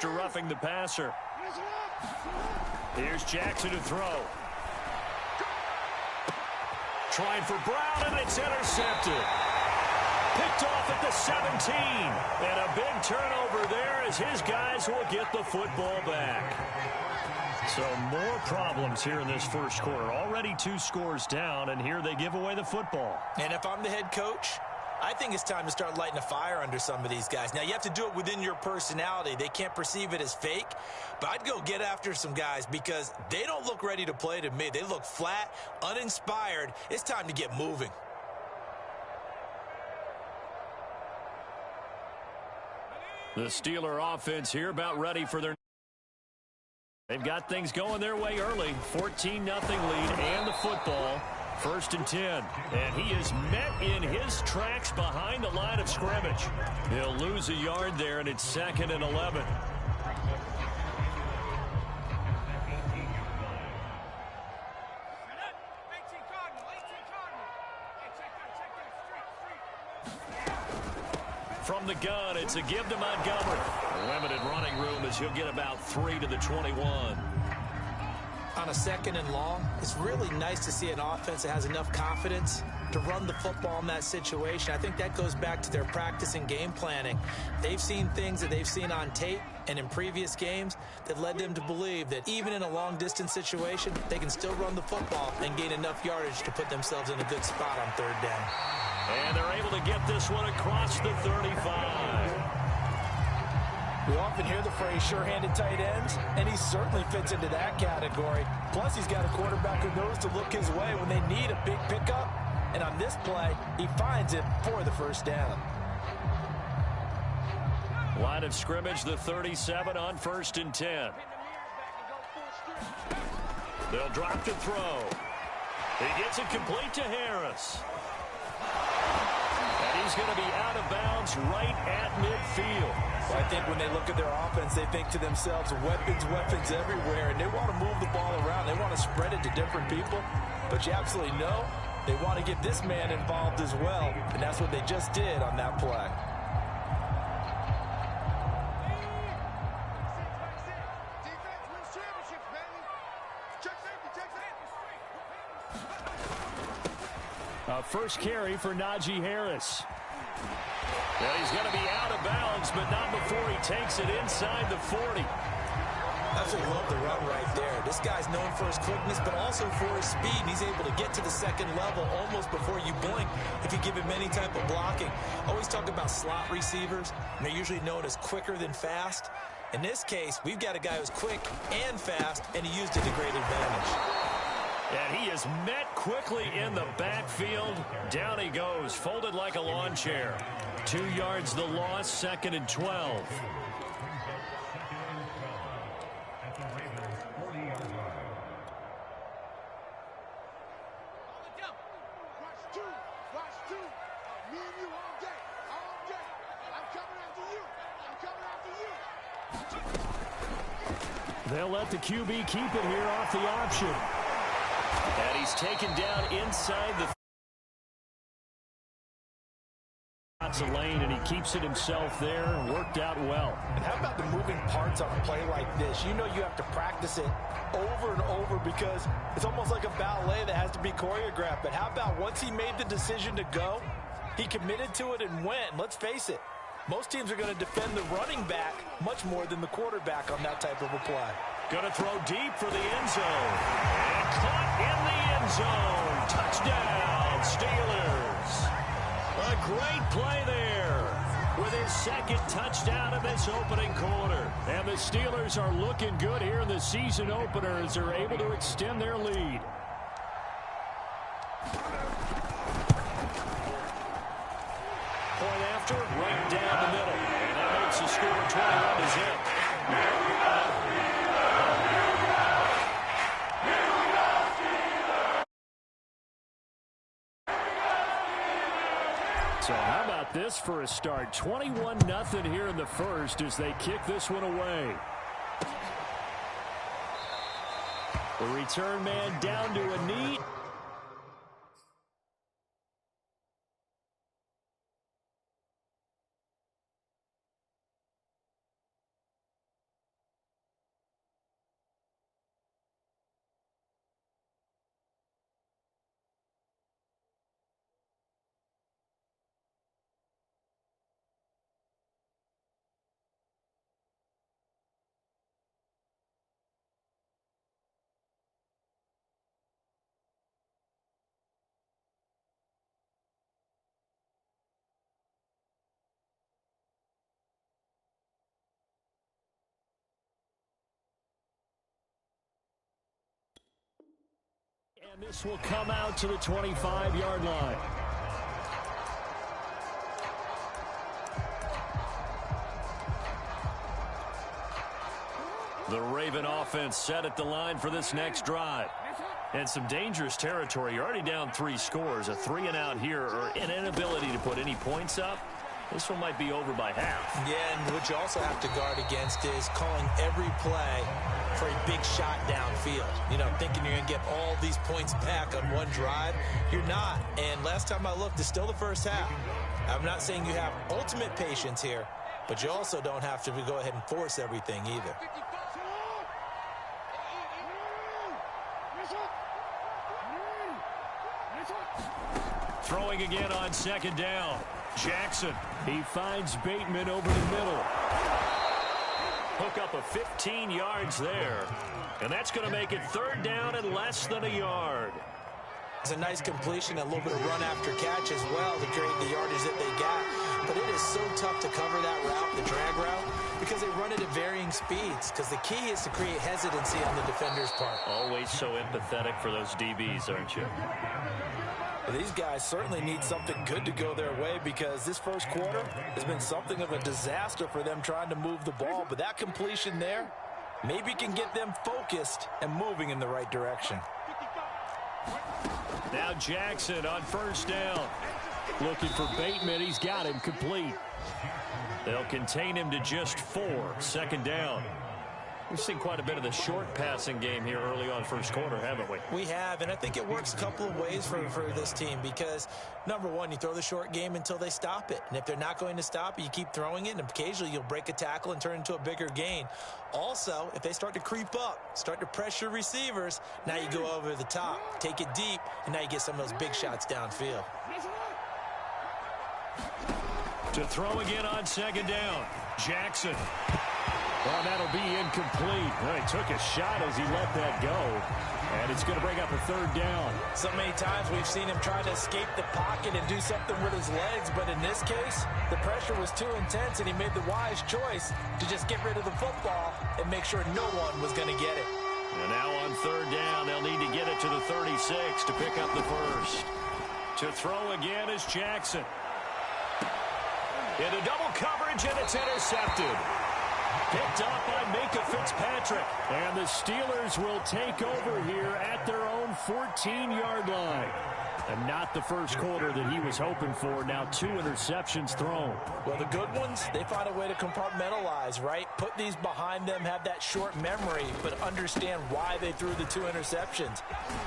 after roughing the passer. Here's Jackson to throw. Trying for Brown, and it's intercepted. Picked off at the 17. And a big turnover there as his guys will get the football back. So more problems here in this first quarter. Already 2 scores down, and here they give away the football. And if I'm the head coach, I think it's time to start lighting a fire under some of these guys. Now, you have to do it within your personality. They can't perceive it as fake. But I'd go get after some guys because they don't look ready to play to me. They look flat, uninspired. It's time to get moving. The Steeler offense here about ready for their... They've got things going their way early. 14-0 lead and the football. 1st and 10. And he is met in his tracks behind the line of scrimmage. He'll lose a yard there, and it's 2nd and 11. From the gun, it's a give to Montgomery. Limited running room as he'll get about 3 to the 21. On a 2nd and long, it's really nice to see an offense that has enough confidence to run the football in that situation. I think that goes back to their practice and game planning. They've seen things that they've seen on tape and in previous games that led them to believe that even in a long-distance situation, they can still run the football and gain enough yardage to put themselves in a good spot on 3rd down. And they're able to get this one across the 35. We often hear the phrase sure-handed tight ends, and he certainly fits into that category. Plus, he's got a quarterback who knows to look his way when they need a big pickup. And on this play, he finds it for the 1st down. Line of scrimmage, the 37 on 1st and 10. They'll drop to throw. He gets it complete to Harris. And he's going to be out of bounds right at midfield. Well, I think when they look at their offense, they think to themselves, weapons, weapons everywhere, and they want to move the ball around. They want to spread it to different people, but you absolutely know they want to get this man involved as well, and that's what they just did on that play. First carry for Najee Harris. And he's going to be out of bounds, but not before he takes it inside the 40. Absolutely love the run right there. This guy's known for his quickness, but also for his speed. And he's able to get to the 2nd level almost before you blink if you give him any type of blocking. Always talk about slot receivers, and they're usually known as quicker than fast. In this case, we've got a guy who's quick and fast, and he used it to great advantage. And he is met quickly in the backfield. Down he goes, folded like a lawn chair. 2 yards the loss, 2nd and 12. They'll let the QB keep it here off the option. And he's taken down inside the lane, and he keeps it himself there. Worked out well. And how about the moving parts on a play like this? You know you have to practice it over and over because it's almost like a ballet that has to be choreographed. But how about once he made the decision to go, he committed to it and went. Let's face it, most teams are going to defend the running back much more than the quarterback on that type of a play. Going to throw deep for the end zone. And caught in the end zone. Touchdown, Steelers. A great play there with his 2nd touchdown of this opening quarter. And the Steelers are looking good here in the season opener as they're able to extend their lead. Point after, right down the middle. And that makes the score 21 to zip. So how about this for a start? 21-0 here in the first as they kick this one away. The return man down to a knee. And this will come out to the 25-yard line. The Raven offense set at the line for this next drive. And some dangerous territory. You're already down 3 scores. A 3-and-out here or an inability to put any points up. This one might be over by half. Yeah, and what you also have to guard against is calling every play for a big shot downfield. You know, thinking you're going to get all these points back on one drive. You're not. And last time I looked, it's still the first half. I'm not saying you have ultimate patience here, but you also don't have to go ahead and force everything either. Throwing again on 2nd down. Jackson, he finds Bateman over the middle. Hook up of 15 yards there. And that's going to make it 3rd down and less than a yard. It's a nice completion, a little bit of run after catch as well to create the yardage that they got. But it is so tough to cover that route, the drag route, because they run it at varying speeds. Because the key is to create hesitancy on the defender's part. Always so empathetic for those DBs, aren't you? Well, these guys certainly need something good to go their way because this first quarter has been something of a disaster for them trying to move the ball. But that completion there maybe can get them focused and moving in the right direction. Now Jackson on 1st down. Looking for Bateman. He's got him complete. They'll contain him to just 4. 2nd down. We've seen quite a bit of the short passing game here early on first quarter, haven't we? We have, and I think it works a couple of ways for this team because, number one, you throw the short game until they stop it. And if they're not going to stop it, you keep throwing it, and occasionally you'll break a tackle and turn into a bigger gain. Also, if they start to creep up, start to pressure receivers, now you go over the top, take it deep, and now you get some of those big shots downfield. To throw again on 2nd down. Jackson. Well, that'll be incomplete. Well, he took a shot as he let that go. And it's going to bring up a 3rd down. So many times we've seen him try to escape the pocket and do something with his legs. But in this case, the pressure was too intense, and he made the wise choice to just get rid of the football and make sure no one was going to get it. And now on 3rd down, they'll need to get it to the 36 to pick up the first. To throw again is Jackson. Into double coverage, and it's intercepted. Picked up by Minka Fitzpatrick. And the Steelers will take over here at their own 14-yard line. And not the first quarter that he was hoping for. Now 2 interceptions thrown. Well, the good ones, they find a way to compartmentalize, right? Put these behind them, have that short memory, but understand why they threw the 2 interceptions.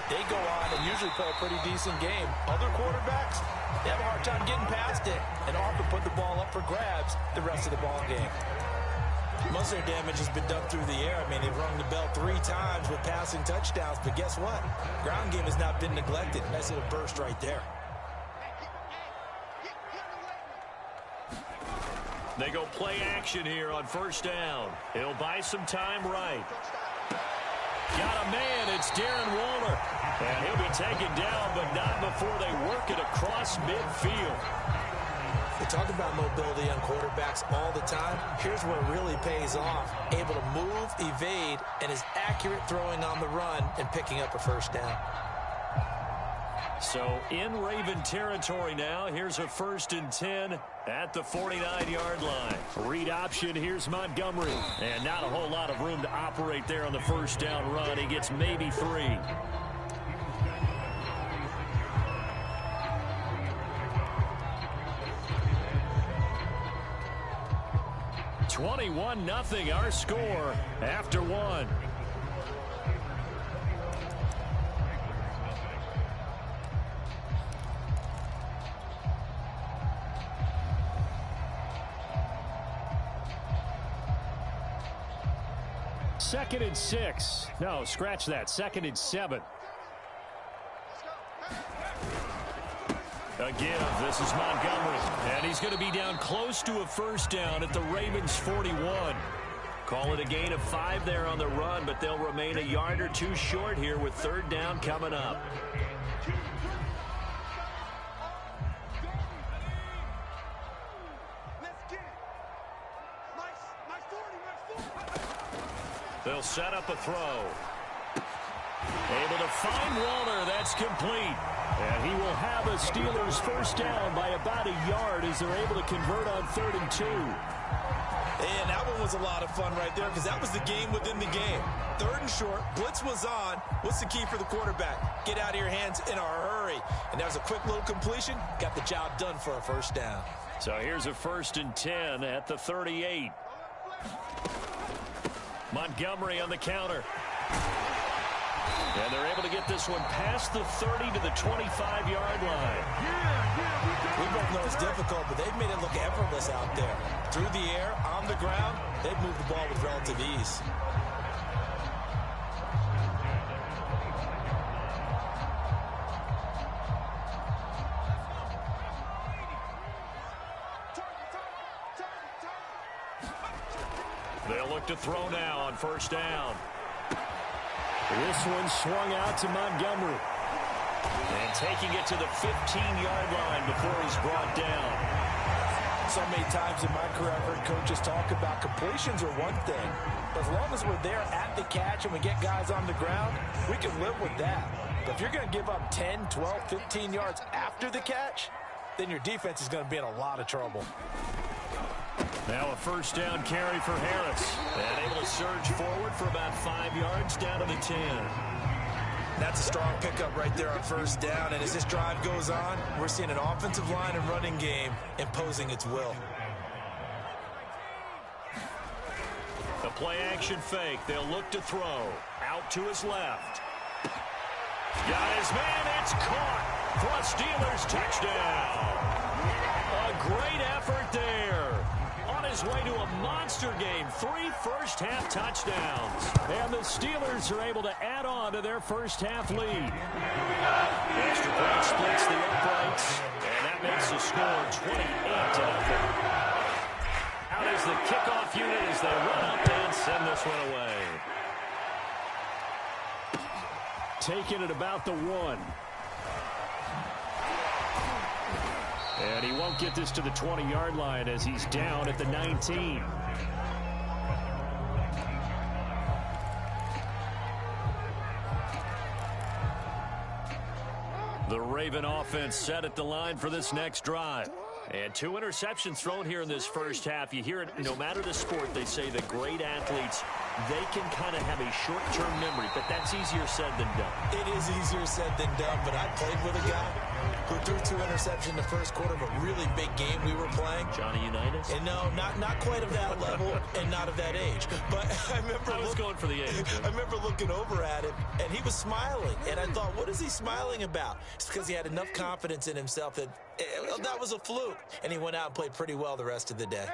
They go on and usually play a pretty decent game. Other quarterbacks, they have a hard time getting past it and often put the ball up for grabs the rest of the ball game. Most of their damage has been done through the air. I mean, they've rung the bell 3 times with passing touchdowns, but guess what? Ground game has not been neglected. Nice little burst right there. They go play action here on 1st down. He'll buy some time right. Got a man. It's Darren Waller. And he'll be taken down, but not before they work it across midfield. We talk about mobility on quarterbacks all the time. Here's where it really pays off. Able to move, evade, and is accurate throwing on the run and picking up a 1st down. So in Raven territory now, here's a 1st and 10 at the 49-yard line. Read option, here's Montgomery. And not a whole lot of room to operate there on the 1st down run. He gets maybe 3. 21-0 our score after 1. Second and 6. No, scratch that. 2nd and 7. Again, this is Montgomery, and he's going to be down close to a 1st down at the Ravens' 41. Call it a gain of 5 there on the run, but they'll remain a yard or 2 short here with 3rd down coming up. They'll set up a throw. Able to find Waller. That's complete. And he will have a Steelers first down by about a yard as they're able to convert on 3rd and 2. And that one was a lot of fun right there because that was the game within the game. 3rd and short, blitz was on. What's the key for the quarterback? Get out of your hands in a hurry. And that was a quick little completion. Got the job done for a first down. So here's a 1st and 10 at the 38. Montgomery on the counter. And they're able to get this one past the 30 to the 25-yard line. We both know it's difficult, but they've made it look effortless out there. Through the air, on the ground, they've moved the ball with relative ease. They'll look to throw now on 1st down. This one swung out to Montgomery. And taking it to the 15-yard line before he's brought down. So many times in my career I've heard coaches talk about completions are one thing. But as long as we're there at the catch and we get guys on the ground, we can live with that. But if you're going to give up 10, 12, 15 yards after the catch, then your defense is going to be in a lot of trouble. Now a 1st down carry for Harris. And able to surge forward for about 5 yards down to the 10. That's a strong pickup right there on 1st down. And as this drive goes on, we're seeing an offensive line and running game imposing its will. The play action fake. They'll look to throw. Out to his left. Got his man. It's caught for a Steelers touchdown. A great effort there. On his way to a monster game. 3 first-half touchdowns. And the Steelers are able to add on to their first-half lead. Extra point splits the uprights. And that makes the score 28-0. Out is the kickoff unit as they run up and send this one away. Taken at about the 1. And he won't get this to the 20-yard line as he's down at the 19. The Raven offense set at the line for this next drive. And 2 interceptions thrown here in this first half. You hear it, no matter the sport, they say that great athletes, they can kind of have a short-term memory, but that's easier said than done. It is easier said than done, but I played with a guy who threw 2 interceptions in the first quarter of a really big game we were playing. Johnny Unitas? And no, not quite of that level and not of that age. But I remember... I was going for the age. I remember looking over at him, and he was smiling. And I thought, what is he smiling about? It's because he had enough confidence in himself that that was a fluke. And he went out and played pretty well the rest of the day.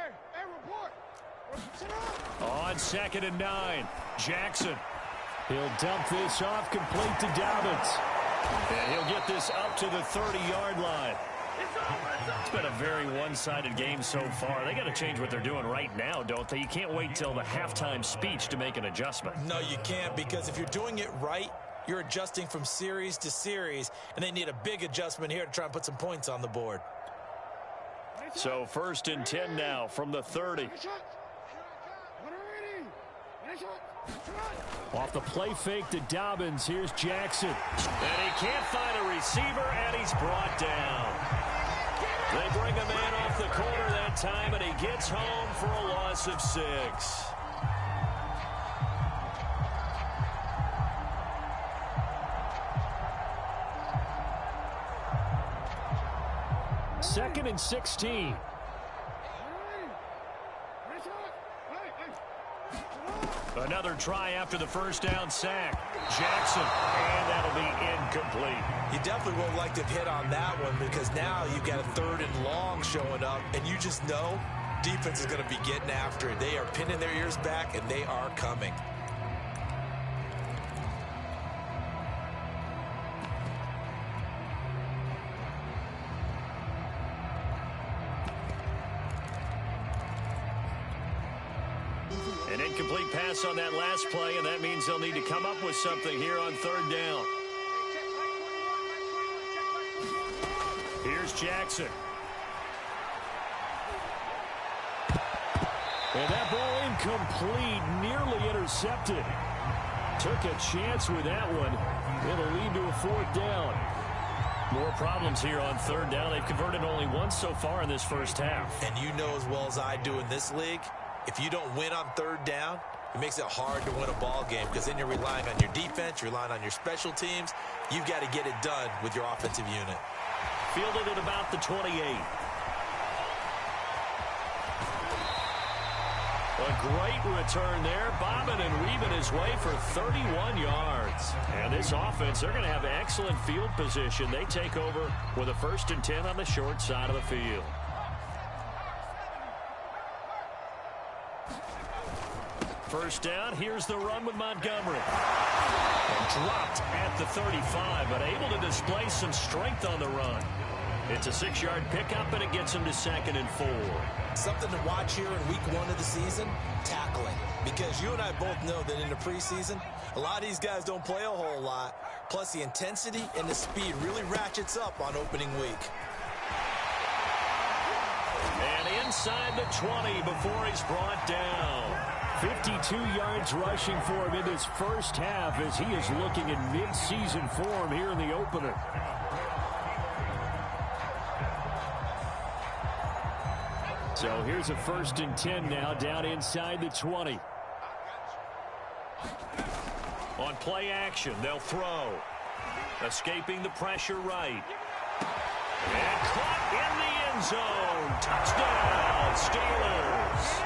On 2nd and 9, Jackson. He'll dump this off complete to Dobbins. And he'll get this up to the 30-yard line. It's been a very one-sided game so far. They got to change what they're doing right now, don't they? You can't wait till the halftime speech to make an adjustment. No, you can't, because if you're doing it right, you're adjusting from series to series, and they need a big adjustment here to try and put some points on the board. So 1st and 10 now from the 30. Off the play fake to Dobbins. Here's Jackson. And he can't find a receiver, and he's brought down. They bring a man off the corner that time, and he gets home for a loss of 6. Second and 16. Another try after the first down sack. Jackson, and that'll be incomplete. You definitely would like to hit on that one, because now you've got a 3rd and long showing up, and you just know defense is going to be getting after it. They are pinning their ears back, and they are coming. An incomplete pass on that last play, and that means they'll need to come up with something here on 3rd down. Here's Jackson. And that ball incomplete, nearly intercepted. Took a chance with that one. It'll lead to a 4th down. More problems here on 3rd down. They've converted only once so far in this first half. And you know as well as I do in this league, if you don't win on 3rd down, it makes it hard to win a ball game because then you're relying on your defense, you're relying on your special teams. You've got to get it done with your offensive unit. Fielded at about the 28. A great return there, bobbing and weaving his way for 31 yards. And this offense, they're going to have excellent field position. They take over with a 1st and 10 on the short side of the field. First down, here's the run with Montgomery. And dropped at the 35, but able to display some strength on the run. It's a 6-yard pickup, and it gets him to 2nd and 4. Something to watch here in week 1 of the season, tackling. Because you and I both know that in the preseason, a lot of these guys don't play a whole lot. Plus, the intensity and the speed really ratchets up on opening week. And inside the 20 before he's brought down. 52 yards rushing for him in this first half as he is looking in mid-season form here in the opener. So here's a 1st and 10 now down inside the 20. On play action, they'll throw. Escaping the pressure right. And caught in the end zone. Touchdown, Steelers.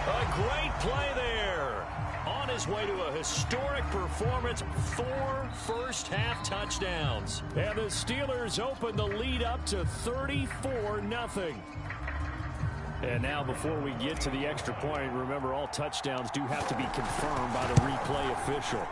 A great play there. On his way to a historic performance, 4 first-half touchdowns. And the Steelers open the lead up to 34-0. And now before we get to the extra point, remember all touchdowns do have to be confirmed by the replay official.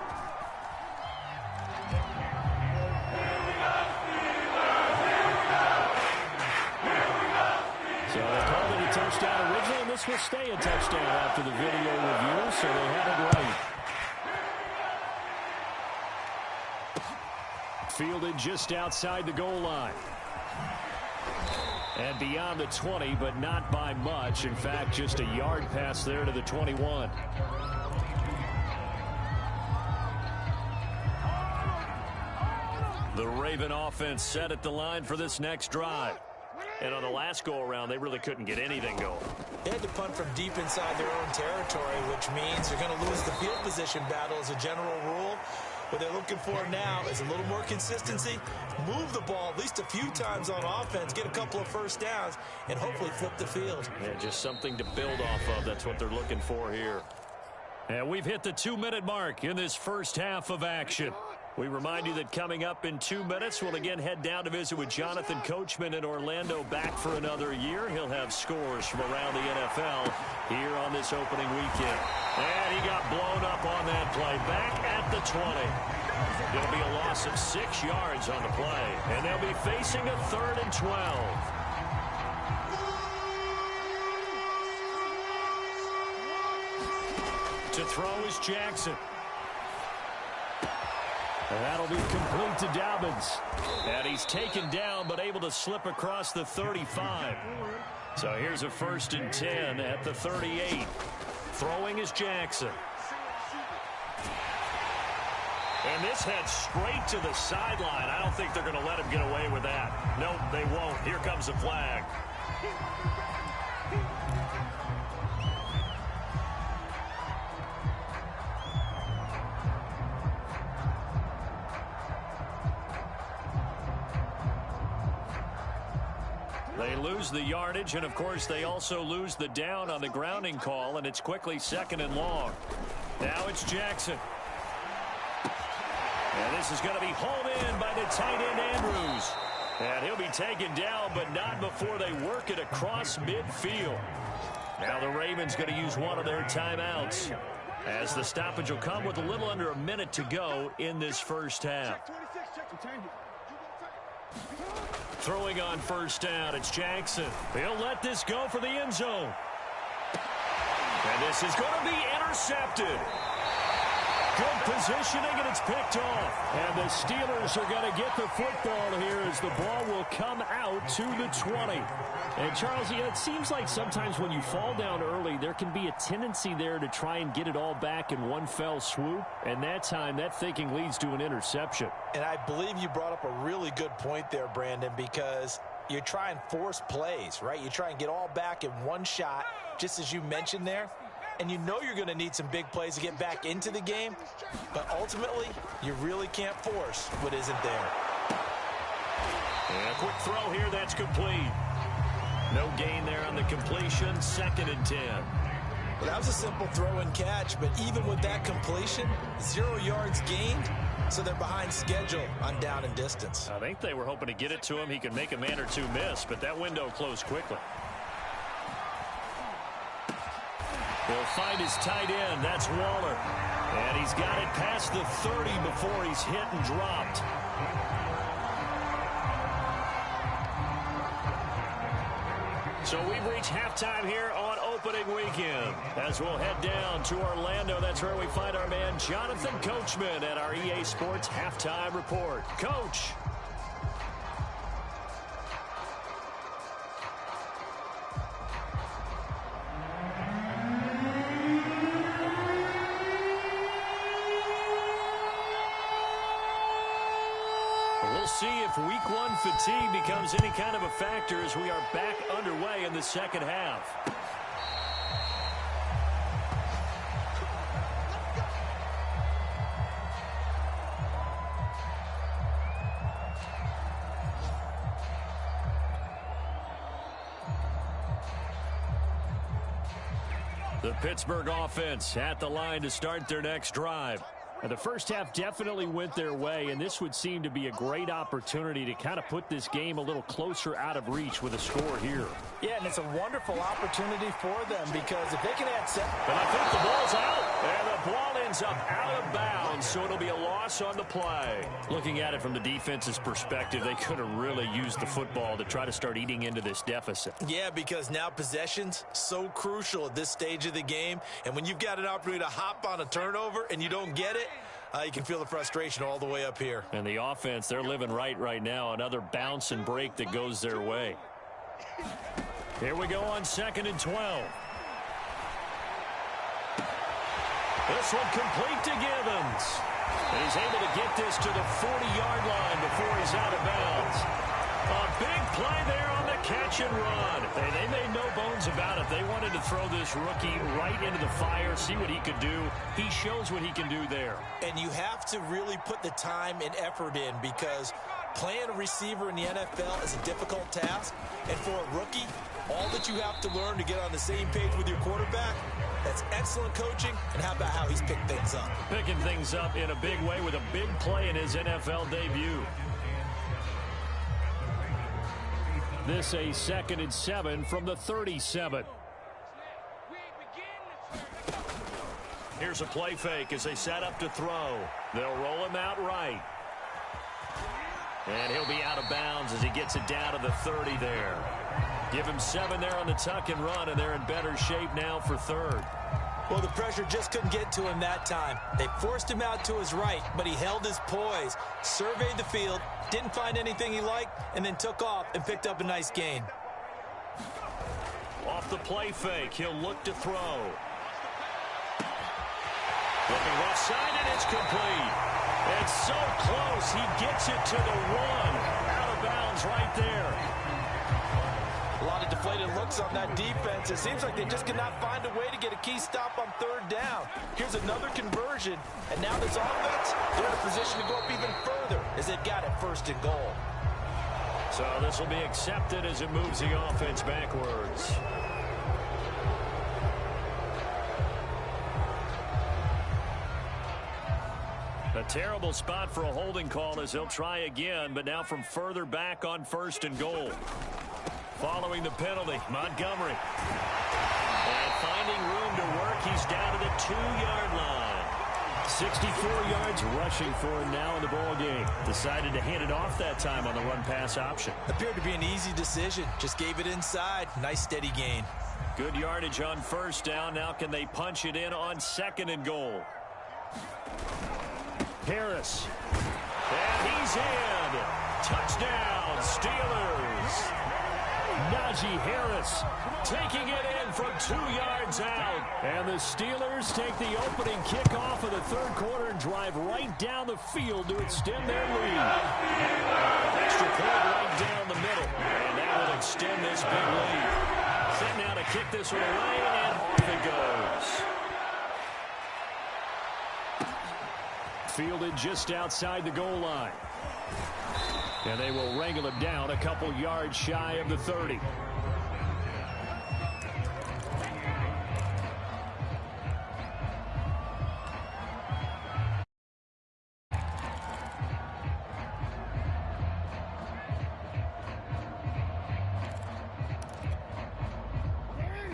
So they called it a touchdown originally, and this will stay a touchdown after the video review, so they had it right. Fielded just outside the goal line. And beyond the 20, but not by much. In fact, just a yard pass there to the 21. The Raven offense set at the line for this next drive. And on the last go-around, they really couldn't get anything going. They had to punt from deep inside their own territory, which means they're going to lose the field position battle as a general rule. What they're looking for now is a little more consistency, move the ball at least a few times on offense, get a couple of first downs, and hopefully flip the field. Yeah, just something to build off of. That's what they're looking for here. And we've hit the 2-minute mark in this first half of action. We remind you that coming up in 2 minutes, we'll again head down to visit with Jonathan Coachman in Orlando, back for another year. He'll have scores from around the NFL here on this opening weekend. And he got blown up on that play. Back at the 20. It'll be a loss of 6 yards on the play. And they'll be facing a 3rd and 12. To throw is Jackson. And that'll be complete to Dobbins. And he's taken down, but able to slip across the 35. So here's a 1st and 10 at the 38. Throwing is Jackson. And this heads straight to the sideline. I don't think they're going to let him get away with that. Nope, they won't. Here comes the flag. They lose the yardage, and of course they also lose the down on the grounding call, and it's quickly 2nd and long. Now it's Jackson. And this is going to be hauled in by the tight end Andrews. And he'll be taken down, but not before they work it across midfield. Now the Ravens going to use one of their timeouts, as the stoppage will come with a little under a minute to go in this first half. Throwing on 1st down, it's Jackson. He'll let this go for the end zone. And this is going to be intercepted. Good positioning, and it's picked off. And the Steelers are going to get the football here as the ball will come out to the 20. And, Charles, it seems like sometimes when you fall down early, there can be a tendency there to try and get it all back in one fell swoop. And that time, that thinking leads to an interception. And I believe you brought up a really good point there, Brandon, because you try and force plays, right? You try and get all back in one shot, just as you mentioned there. And you know you're going to need some big plays to get back into the game. But ultimately, you really can't force what isn't there. And a quick throw here, that's complete. No gain there on the completion, 2nd and 10. Well, that was a simple throw and catch, but even with that completion, 0 yards gained, so they're behind schedule on down and distance. I think they were hoping to get it to him. He could make a man or two miss, but that window closed quickly. He'll find his tight end. That's Waller. And he's got it past the 30 before he's hit and dropped. So we've reached halftime here on opening weekend. As we'll head down to Orlando, that's where we find our man Jonathan Coachman at our EA Sports Halftime Report. Coach. We'll see if week one fatigue becomes any kind of a factor as we are back underway in the second half. The Pittsburgh offense at the line to start their next drive. And the first half definitely went their way, and this would seem to be a great opportunity to kind of put this game a little closer out of reach with a score here. Yeah, and it's a wonderful opportunity for them because if they can add 7. But I think the ball's out. And the ball ends up out of bounds, so it'll be a loss on the play. Looking at it from the defense's perspective, they could have really used the football to try to start eating into this deficit. Yeah, because now possession's so crucial at this stage of the game. And when you've got an opportunity to hop on a turnover and you don't get it, you can feel the frustration all the way up here. And the offense, they're living right now. Another bounce and break that goes their way. Here we go on 2nd and 12. This one complete to Givens. And he's able to get this to the 40-yard line before he's out of bounds. A big play there on the catch and run. They made no bones about it. They wanted to throw this rookie right into the fire, see what he could do. He shows what he can do there. And you have to really put the time and effort in because playing a receiver in the NFL is a difficult task. And for a rookie, all that you have to learn to get on the same page with your quarterback, that's excellent coaching. And how about how he's picked things up? Picking things up in a big way with a big play in his NFL debut. This a 2nd and 7 from the 37. Here's a play fake as they set up to throw. They'll roll him out right. And he'll be out of bounds as he gets it down to the 30 there. Give him 7 there on the tuck and run, and they're in better shape now for 3rd. Well, the pressure just couldn't get to him that time. They forced him out to his right, but he held his poise, surveyed the field, didn't find anything he liked, and then took off and picked up a nice gain. Off the play fake, he'll look to throw. Looking left side, and it's complete. It's so close, he gets it to the 1. Out of bounds right there. A lot of deflated looks on that defense. It seems like they just cannot find a way to get a key stop on 3rd down. Here's another conversion, and now this offense, they're in a position to go up even further as they've got it 1st and goal. So this will be accepted as it moves the offense backwards. A terrible spot for a holding call as they'll try again, but now from further back on 1st and goal. Following the penalty, Montgomery. And finding room to work, he's down to the 2-yard line. 64 yards rushing for him now in the ball game. Decided to hand it off that time on the run-pass option. Appeared to be an easy decision. Just gave it inside. Nice steady gain. Good yardage on 1st down. Now can they punch it in on 2nd and goal? Harris. And he's in. Touchdown, Steelers. Najee Harris taking it in from 2 yards out. And the Steelers take the opening kickoff of the third quarter and drive right down the field to extend their lead. Extra point right down the middle. And that will extend this big lead. Set now to kick this one away, and off it goes. Fielded just outside the goal line. And they will wrangle him down a couple yards shy of the 30.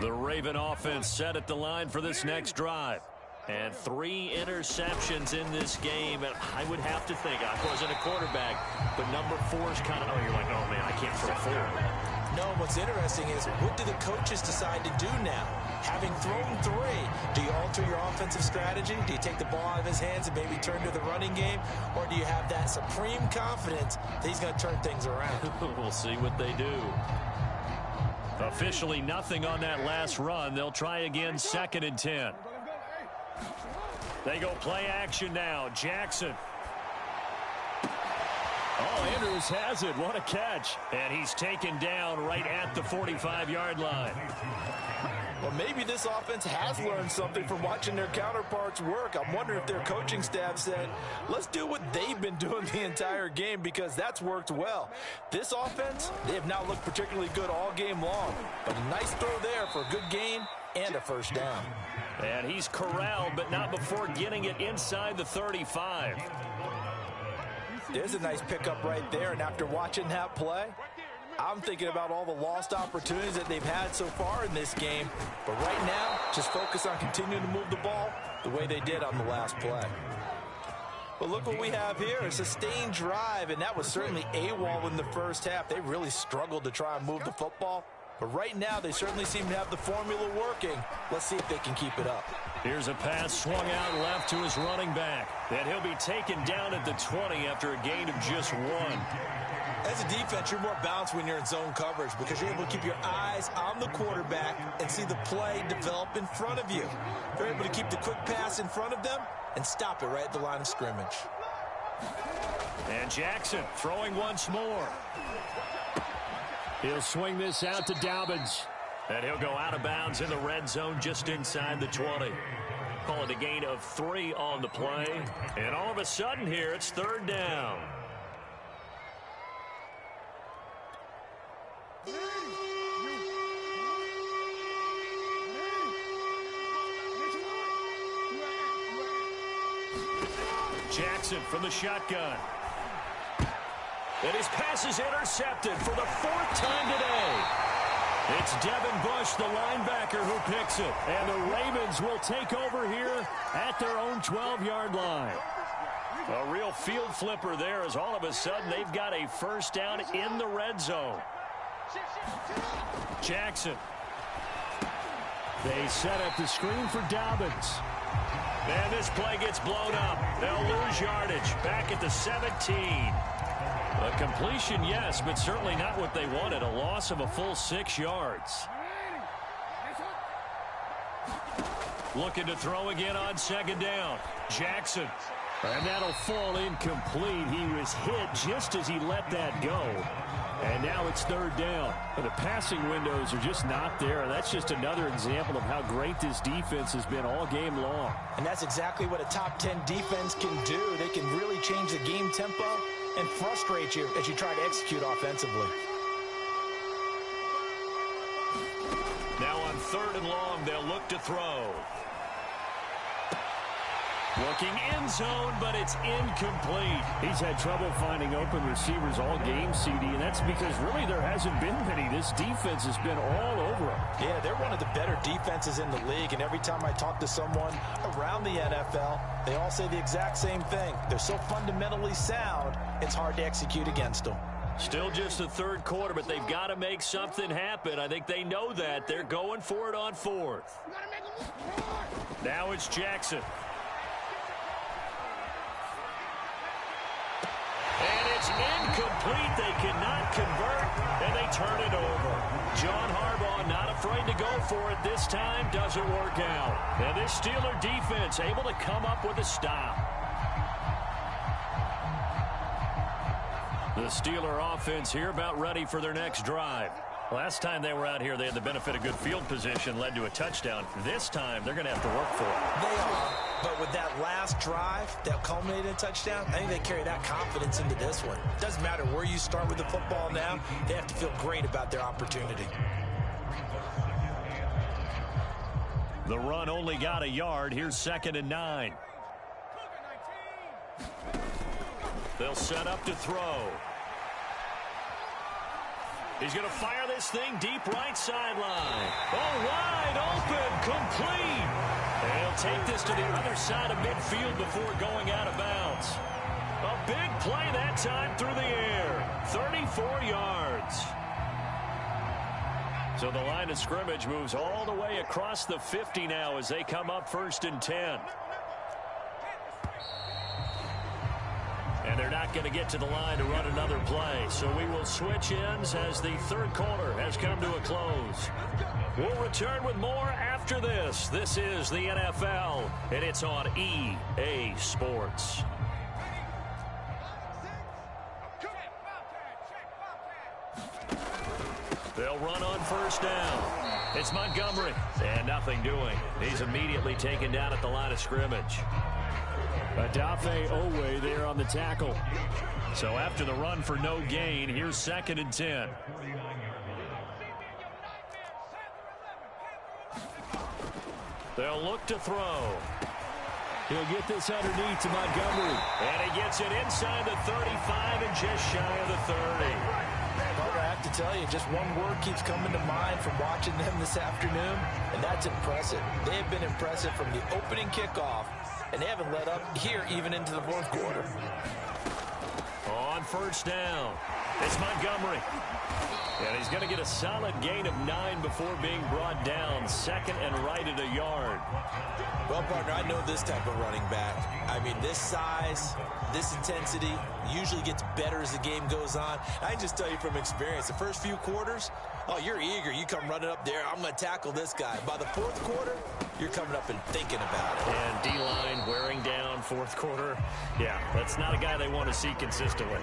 The Raven offense set at the line for this next drive. And 3 interceptions in this game. And I would have to think, I wasn't a quarterback, but number 4 is kind of, oh, you're like, oh, man, I can't throw 4. No, what's interesting is, what do the coaches decide to do now? Having thrown 3, do you alter your offensive strategy? Do you take the ball out of his hands and maybe turn to the running game? Or do you have that supreme confidence that he's going to turn things around? We'll see what they do. Officially nothing on that last run. They'll try again, 2nd and 10. They go play action now. Jackson. Oh, Andrews has it. What a catch. And he's taken down right at the 45-yard line. Well, maybe this offense has learned something from watching their counterparts work. I'm wondering if their coaching staff said, let's do what they've been doing the entire game, because that's worked well. This offense, they have not looked particularly good all game long. But a nice throw there for a good gain and a first down. And he's corralled, but not before getting it inside the 35. There's a nice pickup right there, and after watching that play, I'm thinking about all the lost opportunities that they've had so far in this game. But right now, just focus on continuing to move the ball the way they did on the last play. But look what we have here, a sustained drive, and that was certainly AWOL in the first half. They really struggled to try and move the football. But right now, they certainly seem to have the formula working. Let's see if they can keep it up. Here's a pass swung out left to his running back. And he'll be taken down at the 20 after a gain of just 1. As a defense, you're more balanced when you're in zone coverage because you're able to keep your eyes on the quarterback and see the play develop in front of you. You're able to keep the quick pass in front of them and stop it right at the line of scrimmage. And Jackson throwing once more. He'll swing this out to Dobbins. And he'll go out of bounds in the red zone just inside the 20. Call it a gain of 3 on the play. And all of a sudden here, it's 3rd down. Jackson from the shotgun. And his pass is intercepted for the 4th time today. It's Devin Bush, the linebacker, who picks it. And the Ravens will take over here at their own 12-yard line. A real field flipper there, as all of a sudden they've got a first down in the red zone. Jackson. They set up the screen for Dobbins. And this play gets blown up. They'll lose yardage back at the 17. A completion, yes, but certainly not what they wanted. A loss of a full 6 yards. Looking to throw again on 2nd down. Jackson. And that'll fall incomplete. He was hit just as he let that go. And now it's 3rd down. But the passing windows are just not there. And that's just another example of how great this defense has been all game long. And that's exactly what a top 10 defense can do. They can really change the game tempo and frustrate you as you try to execute offensively. Now on 3rd and long, they'll look to throw. Looking end zone, but it's incomplete. He's had trouble finding open receivers all game, CD, and that's because really there hasn't been many. This defense has been all over him. Yeah, they're one of the better defenses in the league, and every time I talk to someone around the NFL, they all say the exact same thing. They're so fundamentally sound, it's hard to execute against them. Still just the 3rd quarter, but they've got to make something happen. I think they know that. They're going for it on 4th. Now it's Jackson. And it's incomplete. They cannot convert, and they turn it over. John Harbaugh not afraid to go for it this time. Doesn't work out. And this Steeler defense able to come up with a stop. The Steeler offense here about ready for their next drive. Last time they were out here, they had the benefit of good field position, led to a touchdown. This time, they're going to have to work for it. They are, but with that last drive that culminated in a touchdown, I think they carry that confidence into this one. Doesn't matter where you start with the football now, they have to feel great about their opportunity. The run only got a yard. Here's 2nd and 9. They'll set up to throw. He's going to fire this thing deep right sideline. Oh, wide open, complete. And he'll take this to the other side of midfield before going out of bounds. A big play that time through the air. 34 yards. So the line of scrimmage moves all the way across the 50 now as they come up 1st and 10. And they're not going to get to the line to run another play. So we will switch ends as the third quarter has come to a close. We'll return with more after this. This is the NFL, and it's on EA Sports. They'll run on 1st down. It's Montgomery, and nothing doing. He's immediately taken down at the line of scrimmage. Adafe Owe there on the tackle. So after the run for no gain, here's 2nd and 10. They'll look to throw. He'll get this underneath to Montgomery. And he gets it inside the 35 and just shy of the 30. Bubba, I have to tell you, just one word keeps coming to mind from watching them this afternoon, and that's impressive. They have been impressive from the opening kickoff, and they haven't let up here even into the 4th quarter. On 1st down, it's Montgomery. And he's going to get a solid gain of 9 before being brought down. 2nd and right at a yard. Well, partner, I know this type of running back. I mean, this size, this intensity usually gets better as the game goes on. I can just tell you from experience, the first few quarters, oh, you're eager. You come running up there, I'm going to tackle this guy. By the 4th quarter, you're coming up and thinking about it. And D-line wearing down 4th quarter. Yeah, that's not a guy they want to see consistently.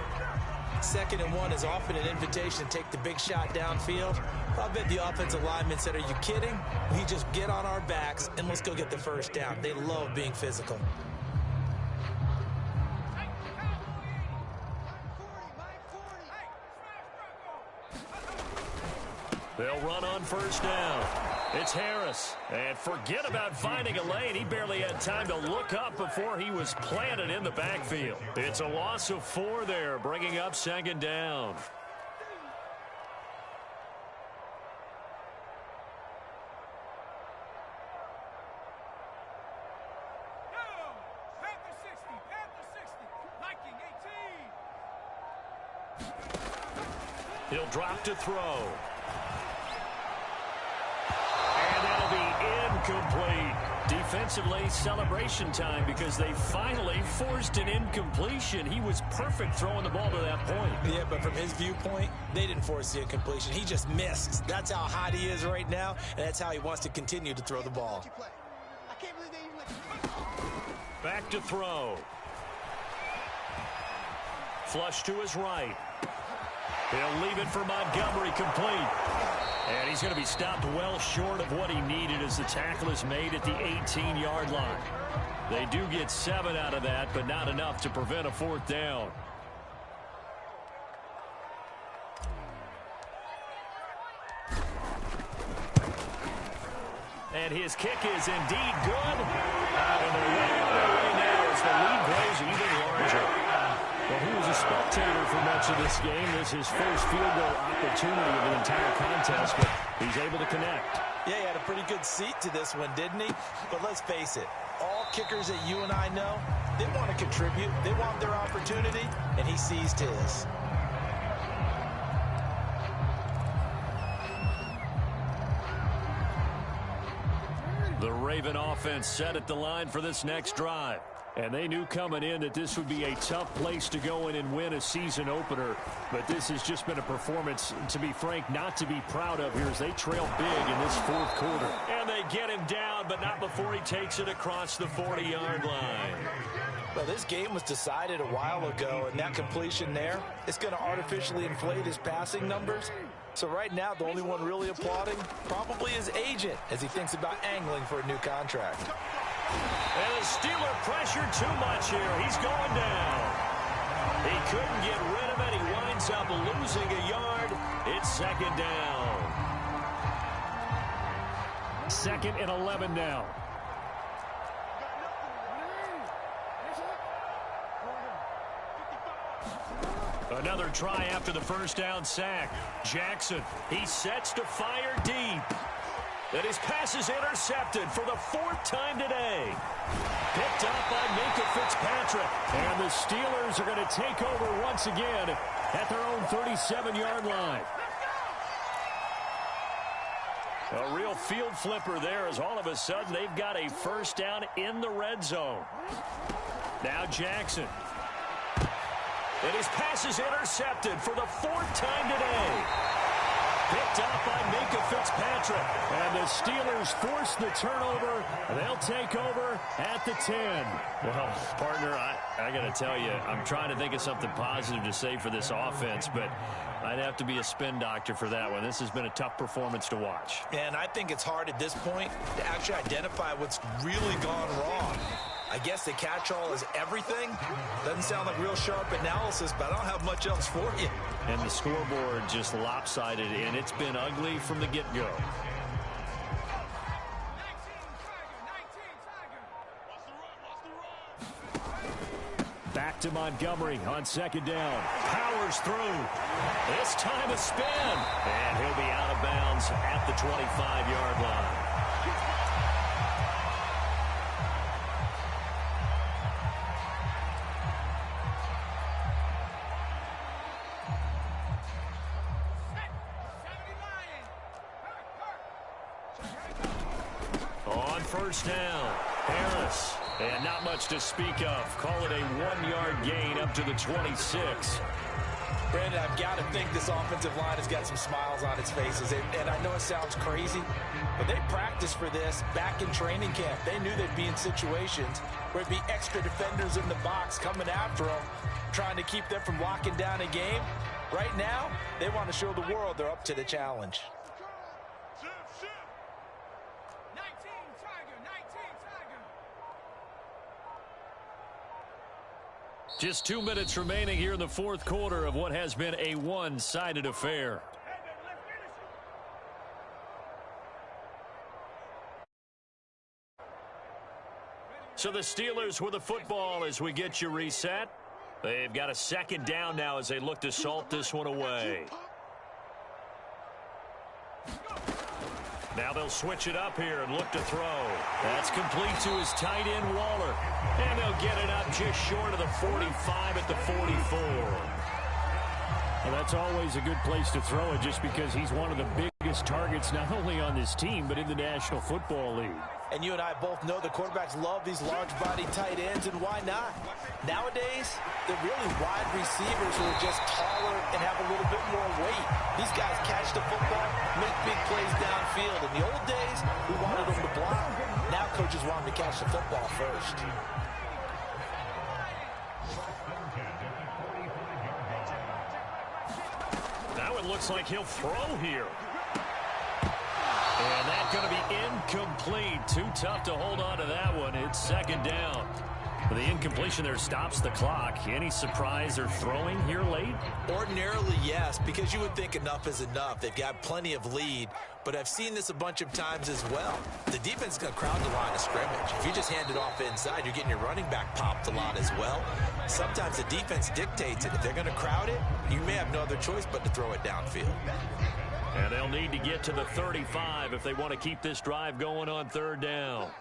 2nd and 1 is often an invitation to take the big shot downfield. I'll bet the offensive lineman said, are you kidding? We just get on our backs and let's go get the 1st down. They love being physical. They'll run on 1st down. It's Harris. And forget about finding a lane. He barely had time to look up before he was planted in the backfield. It's a loss of 4 there, bringing up 2nd down. He'll drop to throw. And that'll be incomplete. Defensively, celebration time because they finally forced an incompletion. He was perfect throwing the ball to that point. Yeah, but from his viewpoint, they didn't force the incompletion. He just missed. That's how hot he is right now, and that's how he wants to continue to throw the ball. Back to throw. Flush to his right. He'll leave it for Montgomery, complete. And he's going to be stopped well short of what he needed as the tackle is made at the 18-yard line. They do get 7 out of that, but not enough to prevent a 4th down. And his kick is indeed good. And they're right on their way now as the lead grows even larger. Well, he was a spectator for much of this game. This is his first field goal opportunity of the entire contest, but he's able to connect. Yeah, he had a pretty good seat to this one, didn't he? But let's face it, all kickers that you and I know, they want to contribute. They want their opportunity, and he seized his. The Raven offense set at the line for this next drive. And they knew coming in that this would be a tough place to go in and win a season opener. But this has just been a performance, to be frank, not to be proud of here as they trail big in this fourth quarter. And they get him down, but not before he takes it across the 40-yard line. Well, this game was decided a while ago, and that completion there, it's going to artificially inflate his passing numbers. So right now, the only one really applauding probably his agent as he thinks about angling for a new contract. And the Steeler pressure too much here. He's going down. He couldn't get rid of it. He winds up losing a yard. It's second down. 2nd and 11 now. Another try after the first down sack. Jackson, he sets to fire deep. And his pass is intercepted for the 4th time today. Picked up by Minkah Fitzpatrick. And the Steelers are going to take over once again at their own 37-yard line. A real field flipper there as all of a sudden they've got a first down in the red zone. Now Jackson. And his pass is intercepted for the 4th time today. Picked up by Minkah Fitzpatrick. And the Steelers force the turnover. They'll take over at the 10. Well, partner, I got to tell you, I'm trying to think of something positive to say for this offense, but I'd have to be a spin doctor for that one. This has been a tough performance to watch. And I think it's hard at this point to actually identify what's really gone wrong. I guess the catch-all is everything. Doesn't sound like real sharp analysis, but I don't have much else for you. And the scoreboard just lopsided, and it's been ugly from the get-go. Back to Montgomery on 2nd down. Powers through. This time a spin. And he'll be out of bounds at the 25-yard line. On first down, Harris. And not much to speak of. Call it a 1-yard gain up to the 26. Brandon, I've got to think this offensive line has got some smiles on its faces. And I know it sounds crazy, but they practiced for this back in training camp. They knew they'd be in situations where it'd be extra defenders in the box coming after them, trying to keep them from locking down a game. Right now, they want to show the world they're up to the challenge. Just 2 minutes remaining here in the fourth quarter of what has been a one-sided affair. So the Steelers with the football as we get you reset. They've got a 2nd down now as they look to salt this one away. Now they'll switch it up here and look to throw. That's complete to his tight end, Waller. And they'll get it up just short of the 45 at the 44. Well, that's always a good place to throw it just because he's one of the biggest targets not only on this team but in the National Football League. And you and I both know the quarterbacks love these large-bodied tight ends, and why not? Nowadays, they're really wide receivers who are just taller and have a little bit more weight. These guys catch the football, make big plays downfield. In the old days, we wanted them to block. Now coaches want them to catch the football first. Now it looks like he'll throw here. And that's going to be incomplete. Too tough to hold on to that one. It's 2nd down. The incompletion there stops the clock. Any surprise they're throwing here late? Ordinarily, yes, because you would think enough is enough. They've got plenty of lead, but I've seen this a bunch of times as well. The defense is going to crowd the line of scrimmage. If you just hand it off inside, you're getting your running back popped a lot as well. Sometimes the defense dictates it. If they're going to crowd it, you may have no other choice but to throw it downfield. And they'll need to get to the 35 if they want to keep this drive going on 3rd down.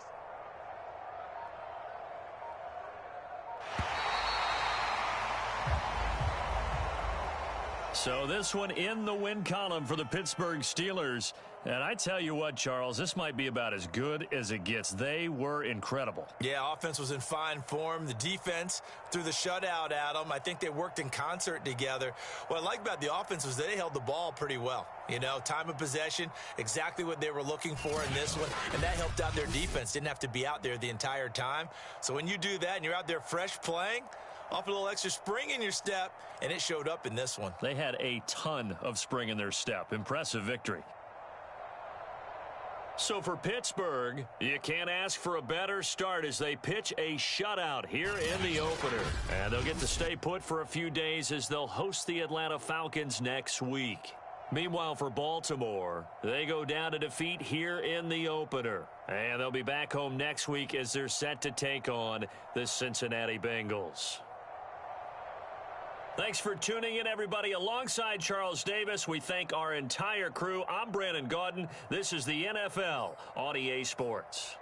So this one in the win column for the Pittsburgh Steelers. And I tell you what, Charles, this might be about as good as it gets. They were incredible. Yeah, offense was in fine form. The defense threw the shutout at them. I think they worked in concert together. What I like about the offense was they held the ball pretty well. You know, time of possession, exactly what they were looking for in this one, and that helped out their defense. Didn't have to be out there the entire time. So when you do that and you're out there fresh playing, off a little extra spring in your step, and it showed up in this one. They had a ton of spring in their step. Impressive victory. So for Pittsburgh, you can't ask for a better start as they pitch a shutout here in the opener. And they'll get to stay put for a few days as they'll host the Atlanta Falcons next week. Meanwhile, for Baltimore, they go down to defeat here in the opener. And they'll be back home next week as they're set to take on the Cincinnati Bengals. Thanks for tuning in, everybody. Alongside Charles Davis, we thank our entire crew. I'm Brandon Gaudin. This is the NFL on EA Sports.